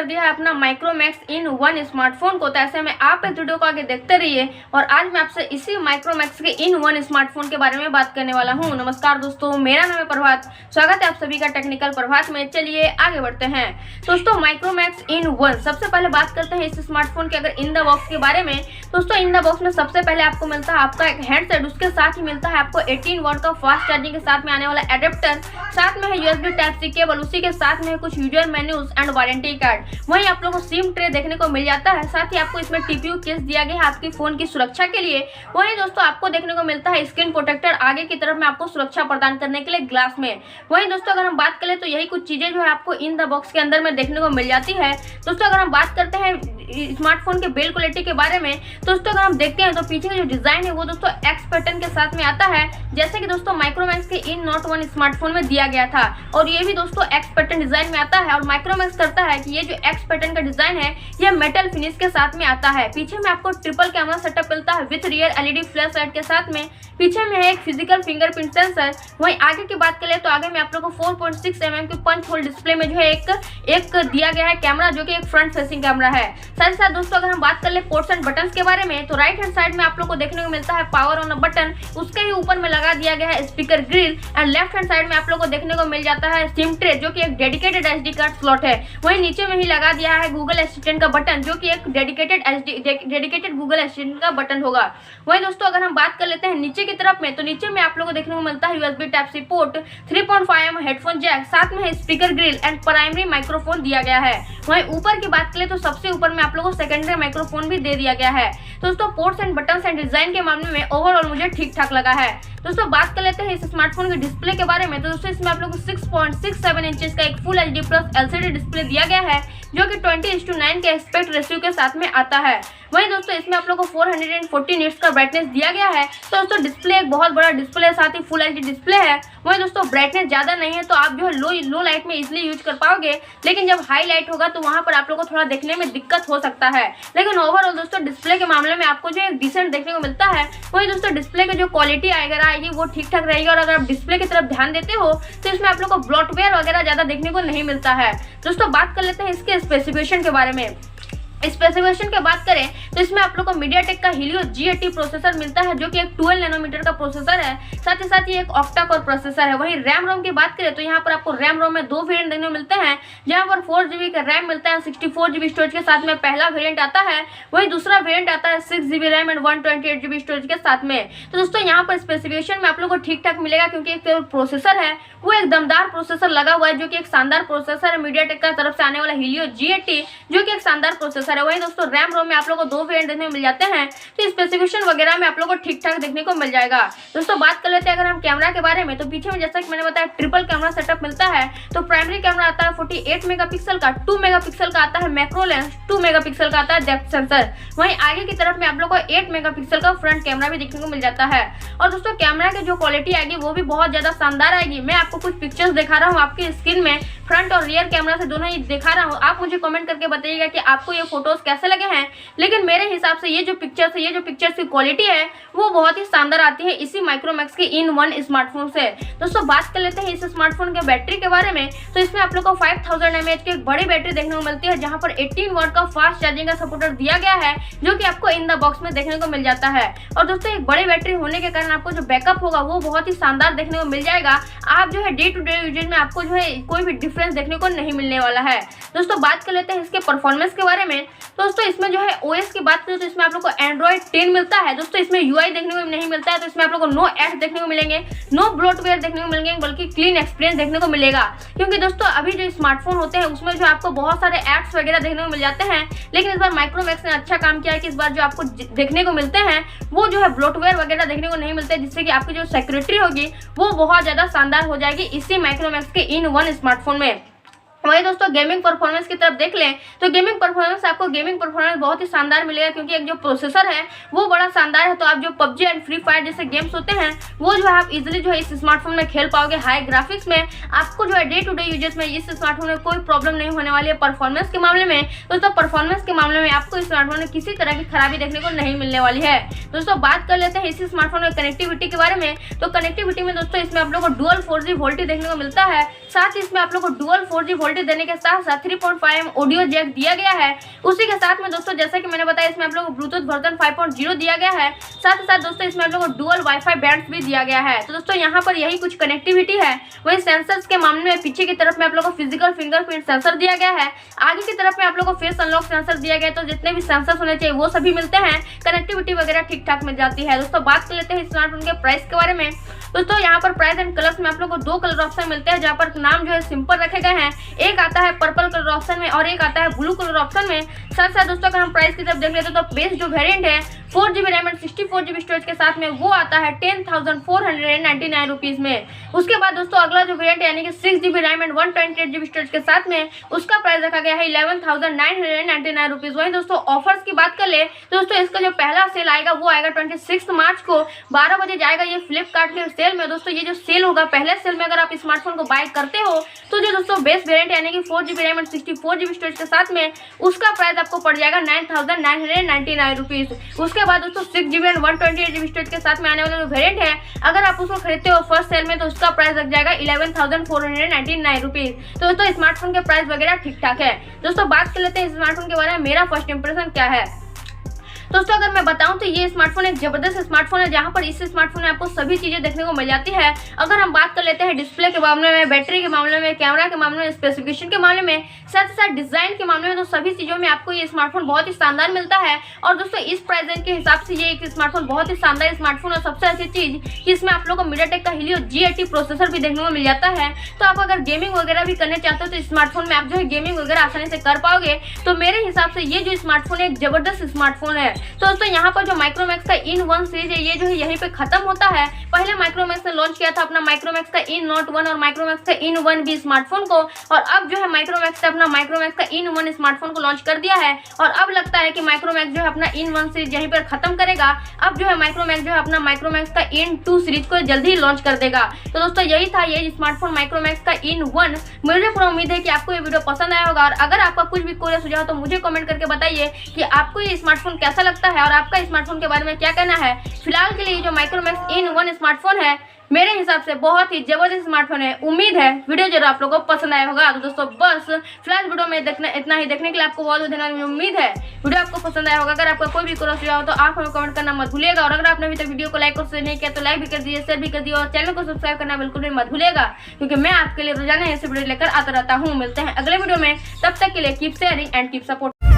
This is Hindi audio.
दिया है अपना माइक्रोमैक्स इन 1 स्मार्टफोन को। तो ऐसे में आप इस वीडियो को आगे देखते रहिए और आज मैं आपसे इसी माइक्रोमैक्स के इन 1 स्मार्टफोन के बारे में बात करने वाला हूं। नमस्कार दोस्तों, मेरा नाम है प्रभात, स्वागत है आप सभी का टेक्निकल प्रभात में। चलिए आगे बढ़ते हैं। दोस्तों माइक्रोमैक्स इन 1, सबसे पहले बात करते हैं इस स्मार्टफोन के अगर इन द बॉक्स के बारे में। दोस्तों इन द बॉक्स में सबसे पहले आपको मिलता है आपका एक हैंडसेट, उसके साथ ही मिलता है आपको 18 वाट का फास्ट चार्जिंग के साथ में आने वाला एडेप्टर, साथ में है USB टाइप सी केबल, उसी के साथ में है कुछ user menus and warranty card. वहीं आप लोगों को सिम ट्रे देखने को मिल जाता है, साथ ही आपको इसमें TPU केस दिया गया है आपकी फोन की सुरक्षा के लिए। वहीं दोस्तों आपको देखने को मिलता है स्क्रीन प्रोटेक्टर आगे की तरफ में आपको सुरक्षा प्रदान करने के लिए ग्लास में। वहीं दोस्तों अगर हम बात करें तो यही कुछ चीजें जो है आपको इन द बॉक्स के अंदर में देखने को मिल जाती है। दोस्तों अगर हम बात करते हैं स्मार्टफोन के बिल्ड क्वालिटी के बारे में, दोस्तों अगर हम देखते हैं तो पीछे का जो डिजाइन है वो दोस्तों एक्स पैटर्न के साथ में आता है, जैसे कि दोस्तों माइक्रोमैक्स के इन नोट 1 स्मार्टफोन में दिया गया था। और ये भी दोस्तों एक्स पैटर्न डिजाइन में आता है और माइक्रोमैक्स करता है कि ये जो एक्स पैटर्न का डिजाइन है ये मेटल फिनिश के साथ में आता है। पीछे में आपको ट्रिपल कैमरा सेटअप मिलता है with rear LED flash light के साथ में। पीछे में है एक फिजिकल फिंगरप्रिंट सेंसर। वहीं आगे की बात करें तो आगे में आप लोग को 4.6 mm की पंच होल डिस्प्ले में जो है एक दिया गया है कैमरा, जो कि एक फ्रंट फेसिंग कैमरा है। साथ ही साथ दोस्तों अगर हम बात कर ले पोर्ट्स एंड बटन्स के बारे में, तो राइट हैंड साइड में आप लोग को देखने को मिलता है पावर ऑन बटन, उसके ही ऊपर में लगा दिया गया है speaker grille. And left hand side में आप लोग को देखने को मिल जाता है सिम ट्रे, जो कि एक डेडिकेटेड SD कार्ड स्लॉट है। वहीं नीचे में ही लगा दिया है गूगल असिस्टेंट का बटन, जो कि एक डेडिकेटेड गूगल असिस्टेंट का बटन होगा। वहीं दोस्तों अगर हम बात कर लेते हैं नीचे की तरफ में, तो नीचे में आप लोग को देखने को मिलता है USB type C port, 3.5 mm headphone jack, साथ में है speaker grille and primary microphone दिया गया है। वहीं ऊपर की बात करें तो सबसे ऊपर में आप लोगों को सेकेंडरी माइक्रोफोन भी दे दिया गया है। दोस्तों ports and buttons and design के मामले में ओवरऑल मुझे ठीक ठाक लगा है। दोस्तों बात कर लेते हैं इस स्मार्टफोन के डिस्प्ले के बारे में, तो दोस्तों इसमें आप लोग को 6.67 इंचेस का एक full HD plus LCD display दिया गया है, जो कि 20:9 के एस्पेक्ट रेशियो के साथ में आता है। वहीं दोस्तों इसमें आप लोग को 440 निट्स का ब्राइटनेस दिया गया है। तो दोस्तों डिस्प्ले एक बहुत बड़ा डिस्प्ले है, साथ ही फुल HD डिस्प्ले है। वहीं दोस्तों ब्राइटनेस ज्यादा नहीं है तो आप जो है लो लाइट में इजिली यूज कर पाओगे, लेकिन जब हाई लाइट होगा तो वहां पर आप लोग को थोड़ा देखने में दिक्कत हो सकता है। लेकिन ओवरऑल दोस्तों डिस्प्ले के मामले में आपको जो एक डिसेंट देखने को मिलता है। वहीं दोस्तों डिस्प्ले की जो क्वालिटी अगर आएगी वो ठीक ठाक रहेगी, और अगर आप डिस्प्ले की तरफ ध्यान देते हो तो इसमें आप लोग को ब्लॉटवेयर वगैरह ज्यादा देखने को नहीं मिलता है। दोस्तों बात कर लेते हैं इसके स्पेसिफिकेशन के बारे में। स्पेसिफिकेशन की बात करें तो इसमें आप लोग को मीडियाटेक का हीलियो G80 प्रोसेसर मिलता है, जो कि एक 12 नैनोमीटर का प्रोसेसर है। साथ ही साथ ये एक ऑक्टा कोर प्रोसेसर है। वहीं रैम रोम की बात करें तो यहाँ पर आपको रैम रोम में 2 वेरिएंट देखने को मिलते हैं, जहाँ पर 4 GB का रैम मिलता है 64 GB स्टोरेज के साथ में पहला वेरिएंट आता है। वहीं दूसरा वेरिएंट आता है 6 GB RAM and 128 GB storage के साथ में। तो दोस्तों यहाँ पर स्पेसिफिकेशन में आप लोग को ठीक ठाक मिलेगा, क्योंकि एक प्रोसेसर है वो एक दमदार प्रोसेसर लगा हुआ है, जो कि एक शानदार प्रोसेसर है मीडियाटेक का तरफ से आने वाला हीलियो G80, जो कि एक शानदार प्रोसेसर है। वहीं दोस्तों रैम रोम में आप लोग को 2 वेरिएंट देखने को मिल जाते हैं, तो स्पेसिफिकेशन वगैरह में आप लोग को ठीक ठाक देखने को मिल जाएगा। दोस्तों बात कर लेते हैं अगर हम कैमरा के बारे में, तो पीछे में जैसा कि मैंने बताया ट्रिपल कैमरा सेटअप मिलता है। तो प्राइमरी कैमरा आता है 48 मेगापिक्सल का, 2 मेगापिक्सल का आता है मैक्रो लेंस, 2 मेगापिक्सल का आता है डेप्थ सेंसर। वहीं आगे की तरफ में आप लोग को 8 मेगापिक्सल का फ्रंट कैमरा भी देखने को मिल जाता है। और दोस्तों कैमरा की जो क्वालिटी आएगी वो भी बहुत ज्यादा शानदार आएगी। मैं आपको कुछ पिक्चर्स दिखा रहा हूँ आपकी स्क्रीन में, फ्रंट और रियर कैमरा से दोनों ही दिखा रहा हूँ। आप मुझे कमेंट करके बताइएगा कि आपको ये फोटोज कैसे लगे हैं। लेकिन मेरे हिसाब से ये जो पिक्चर्स की क्वालिटी है वो बहुत ही शानदार आती है इसी माइक्रोमैक्स के इन 1 स्मार्टफोन से। दोस्तों बात कर लेते हैं इस स्मार्टफोन के बैटरी के बारे में, तो इसमें आप लोग को 5000 mAh की एक बड़ी बैटरी देखने को मिलती है, जहां पर 18 वाट का फास्ट चार्जिंग का सपोर्टर दिया गया है, जो कि आपको इन द बॉक्स में देखने को मिल जाता है। और दोस्तों एक बड़ी बैटरी होने के कारण आपको जो बैकअप होगा वो बहुत ही शानदार देखने को मिल जाएगा। आप जो है डे टू डे यूजेज में आपको जो है कोई भी डिफरेंस देखने को नहीं मिलने वाला है। दोस्तों बात कर लेते हैं इसके परफॉर्मेंस के बारे में। दोस्तों इसमें जो है OS की बात करें तो इसमें आप लोग को Android 10 मिलता है। दोस्तों इसमें UI देखने को नहीं मिलता है, तो इसमें आप लोग को नो एड्स देखने को मिलेंगे, नो ब्लोटवेयर देखने को मिलेंगे, बल्कि क्लीन एक्सपीरियंस देखने को मिलेगा। क्योंकि दोस्तों अभी जो स्मार्टफोन होते हैं उसमें जो आपको बहुत सारे एड्स वगैरह देखने को मिल जाते हैं, लेकिन इस बार माइक्रोमैक्स ने अच्छा काम किया है कि इस बार जो आपको देखने को मिलते हैं वो जो है ब्लोटवेयर वगैरह देखने को नहीं मिलते, जिससे कि आपकी जो सिक्योरिटी होगी वो बहुत ज्यादा शानदार हो जाएगी इसी माइक्रोमैक्स के इन 1 स्मार्टफोन में। वही दोस्तों गेमिंग परफॉर्मेंस की तरफ देख लें तो गेमिंग परफॉर्मेंस बहुत ही शानदार मिलेगा, क्योंकि एक जो प्रोसेसर है वो बड़ा शानदार है। तो आप जो PUBG एंड फ्री फायर जैसे गेम्स होते हैं वो जो है आप इजीली जो है इस स्मार्टफोन में खेल पाओगे हाई ग्राफिक्स में। आपको जो है डे टू डे यूजेस में इस स्मार्टफोन में कोई प्रॉब्लम नहीं होने वाली है परफॉर्मेंस के मामले में। दोस्तों परफॉर्मेंस के मामले में आपको इस स्मार्टफोन में किसी तरह की खराबी देखने को नहीं मिलने वाली है। दोस्तों बात कर लेते हैं इसी स्मार्टफोन में कनेक्टिविटी के बारे में। तो कनेक्टिविटी में दोस्तों इसमें आप लोग को डुअल 4G वोल्टी देखने को मिलता है, साथ ही इसमें आप लोग को डुअल 4G क्वालिटी देने के साथ साथ 3.5mm ऑडियो जैक दिया गया है। उसी के साथ में दोस्तों जैसा कि मैंने बताया इसमें आप लोगों को ब्लूटूथ वर्जन 5.0 दिया गया है। साथ ही साथ दोस्तों इसमें आप लोगों को डुअल वाईफाई बैंड्स भी दिया गया है। तो दोस्तों यहाँ पर यही कुछ कनेक्टिविटी है। वही सेंसर्स के मामले में पीछे की तरफ में आप लोगों को फिजिकल फिंगरप्रिंट सेंसर दिया गया है। आगे की तरफ में आप लोगों को फेस अनलॉक सेंसर दिया गया है। तो जितने भी सेंसर्स होने चाहिए वो सभी मिलते हैं। कनेक्टिविटी वगैरह ठीक ठाक मिल जाती है। दोस्तों बात कर लेते हैं स्मार्टफोन के प्राइस के बारे में। दोस्तों यहाँ पर प्राइस एंड कलर्स में आप लोगों को 2 कलर ऑप्शन मिलते हैं, जहाँ पर नाम जो है सिंपल रखे गए हैं। एक आता है पर्पल कलर ऑप्शन में और एक आता है ब्लू कलर ऑप्शन में। साथ साथ दोस्तों अगर हम प्राइस की तरफ देख लेते हैं तो बेस जो वेरिएंट है 4GB RAM and 64GB storage के साथ में वो आता है 10,499 रुपीज में। उसके बाद दोस्तों अगला जो वेरिएंट है यानी कि 6GB RAM and 128GB storage के साथ में उसका प्राइस रखा गया है 11,999 रुपीज। वहीं दोस्तों ऑफर्स की बात कर ले तो दोस्तों इसका जो पहला सेल आएगा वो आएगा 26 मार्च को 12 बजे जाएगा ये फ्लिपकार्ट के सेल में। दोस्तों ये जो सेल होगा पहले सेल में अगर आप स्मार्टफोन को बाय करते हो तो जो दोस्तों बेस वेरिएंट यानी कि 4GB RAM and 64GB storage के साथ में उसका प्राइस आपको पड़ जाएगा 9,999 रुपीज। उसके बाद दोस्तों 6GB एंड 128GB स्टोरेज के साथ में आने वाला जो वेरिएंट है अगर आप उसको खरीदते हो फर्स्ट सेल में तो उसका प्राइस लग जाएगा 11,499 रुपीज। तो दोस्तों स्मार्टफोन के प्राइस वगैरह ठीक ठाक है। दोस्तों बात कर लेते हैं स्मार्टफोन के बारे में मेरा फर्स्ट इंप्रेशन क्या है। दोस्तों अगर मैं बताऊं तो ये स्मार्टफोन एक जबरदस्त स्मार्टफोन है, जहां पर इस स्मार्टफोन में आपको सभी चीजें देखने को मिल जाती है। अगर हम बात कर लेते हैं डिस्प्ले के मामले में, बैटरी के मामले में, कैमरा के मामले में, स्पेसिफिकेशन के मामले में, साथ ही साथ डिजाइन के मामले में, तो सभी चीजों में आपको ये स्मार्टफोन बहुत ही शानदार मिलता है। और दोस्तों इस प्राइस रेंज के हिसाब से ये एक स्मार्टफोन बहुत ही शानदार स्मार्टफोन है। सबसे अच्छी चीज कि इसमें आप लोगों को MediaTek का Helio G80 प्रोसेसर भी देखने को मिल जाता है। तो आप अगर गेमिंग वगैरह भी करने चाहते हो तो स्मार्टफोन में आप जो है गेमिंग वगैरह आसानी से कर पाओगे। तो मेरे हिसाब से ये जो स्मार्टफोन है एक जबरदस्त स्मार्टफोन है। तो दोस्तों यहाँ जो माइक्रोमैक्स का IN1 सीरीज है ये जो है यहीं पे खत्म होता है। पहले माइक्रोमैक्स ने लॉन्च किया था अपना माइक्रोमैक्स का IN1 और माइक्रोमैक्स का IN1B स्मार्टफोन को, और अब जो है माइक्रोमैक्स ने अपना माइक्रोमैक्स का IN1 स्मार्टफोन को लॉन्च कर दिया है। और अब लगता है कि माइक्रोमैक्स जो है अपना IN1 सीरीज यहीं पर खत्म करेगा। अब जो है माइक्रोमैक्स जो है अपना माइक्रोमैक्स का IN2 सीरीज को जल्दी ही लॉन्च कर देगा। तो दोस्तों यही था ये स्मार्टफोन माइक्रोमैक्स का IN1। मुझे पूरा उम्मीद है कि आपको ये वीडियो पसंद आया होगा, और अगर आपका कुछ भी कोई सुझाव तो मुझे कमेंट करके बताइए कि आपको ये स्मार्टफोन कैसा लगता है और आपका स्मार्टफोन के बारे में क्या कहना है। फिलहाल के लिए जो माइक्रोमैक्स IN1 स्मार्टफोन है मेरे हिसाब से बहुत ही जबरदस्त स्मार्टफोन है। उम्मीद है वीडियो जरूर आप लोगों को पसंद आया होगा। तो दोस्तों बस फिलहाल वीडियो में इतना ही देखने के लिए आपको बहुत धन्यवाद। उम्मीद है वीडियो आपको पसंद आया होगा। अगर आपका कोई भी कोई सुझाव हो तो आप हमें कमेंट करना मत भूलिएगा, और अगर आपने अभी तक वीडियो को लाइक और शेयर नहीं किया तो लाइक भी कर दीजिए, शेयर भी कर दिए, और चैनल को सब्सक्राइब करना बिल्कुल भी मत भूलिएगा, क्योंकि मैं आपके लिए रोजाना ऐसे वीडियो लेकर आता रहता हूँ। मिलते हैं अगले वीडियो में, तब तक के लिए keep sharing and keep support.